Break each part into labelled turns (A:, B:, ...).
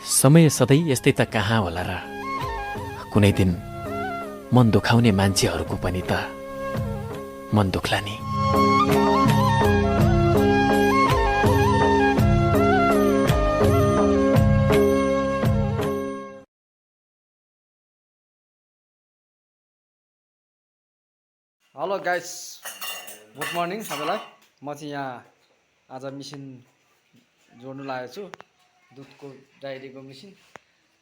A: समय सधैँ यस्तै त कहाँ होला र कुनै दिन मन दुखाउने मान्छेहरूको पनि त मन दुख्ला नि।
B: हेलो गाइस, गुड मर्निङ सबैलाई। म चाहिँ यहाँ आज मिसिन जोड्नु लागेको छु, दुधको डायरीको मिसिन।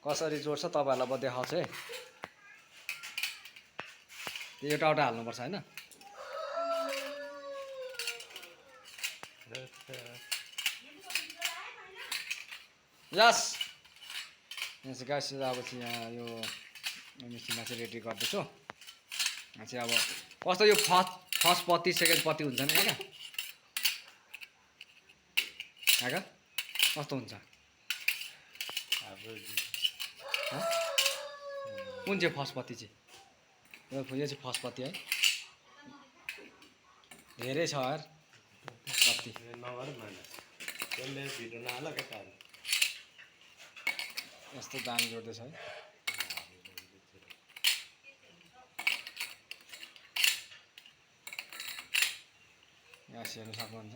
B: कसरी जोड्छ तपाईँहरूलाई म देखाउँछु है। एउटा एउटा हाल्नुपर्छ होइन। यस यहाँ चाहिँ गाइस अब चाहिँ यहाँ यो मिसिनमा चाहिँ रेडी गर्दैछु। यहाँ चाहिँ अब कस्तो यो फर्स्ट पत्ती सेकेन्ड पत्ती हुन्छ नि क्या, कस्तो हुन्छ कुन चाहिँ फर्स्ट पत्ती चाहिँ यो चाहिँ फर्स्ट पत्ती है। धेरै छ यार पत्ती। यस्तो दाम जोड्दैछ है। यहाँ हेर्नु सक्नुहुन्छ।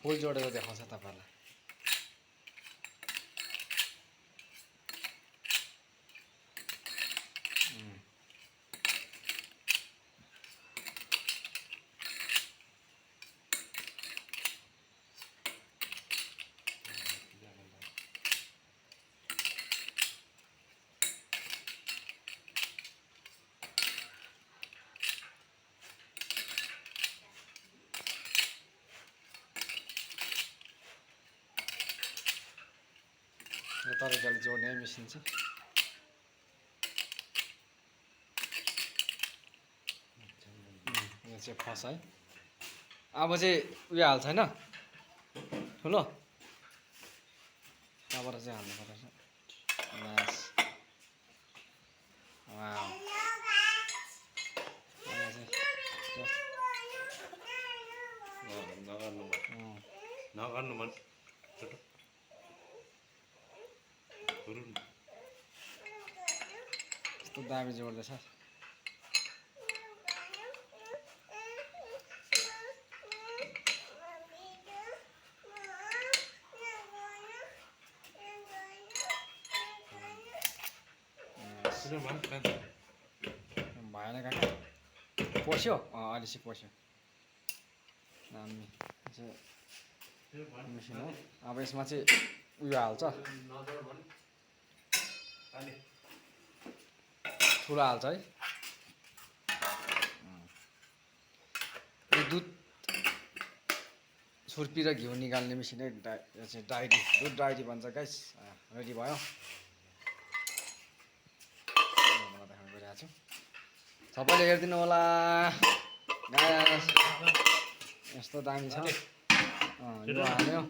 B: फुल जोडेर देखाउँछ तपाईँहरूलाई। यो तरिकाले जोड्ने मिसिन चाहिँ यो चाहिँ फर्स्ट है। अब चाहिँ उयो हाल्छ होइन ठुलो, त्यहाँबाट चाहिँ हाल्नु पर्छ। बस यस्तो दामी जोड्दैछ। भएन काका, पस्यो अहिले चाहिँ पस्यो। दामी मिसिन हो। अब यसमा चाहिँ उयो हाल्छ, ठुलो हाल्छ है। यो दुध छुर्पी र घिउ निकाल्ने मिसिन है। यो चाहिँ डायरी, दुध डायरी भन्छ गाइस। रेडी भयो, देखाउनु गइरहेको छु। सबैले हेरिदिनु होला। यस्तो दामी छ। यो हाल्यो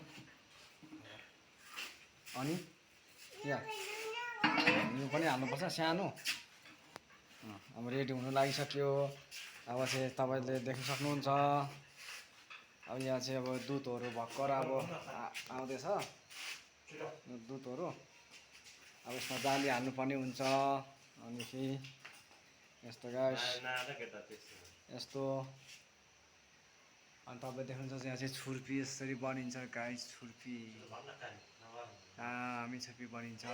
B: अनि यहाँ यो पनि हाल्नुपर्छ सानो। अब रेडी हुनु लागिसक्यो। अब चाहिँ तपाईँले देख्न सक्नुहुन्छ। अब यहाँ चाहिँ अब दुधहरू भर्खर अब आउँदैछ दुधहरू। अब यसमा जाली हाल्नुपर्ने हुन्छ। अनि फेरि यस्तो गाइस यस्तो। अनि तपाईँ देख्नुहुन्छ यहाँ चाहिँ छुर्पी यसरी बनिन्छ गाइस। छुर्पी हामी छुर्पी बनिन्छ।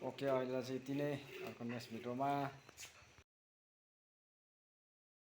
B: ओके, अहिले चाहिँ यति नै। अर्को नेक्स्ट भिडियोमा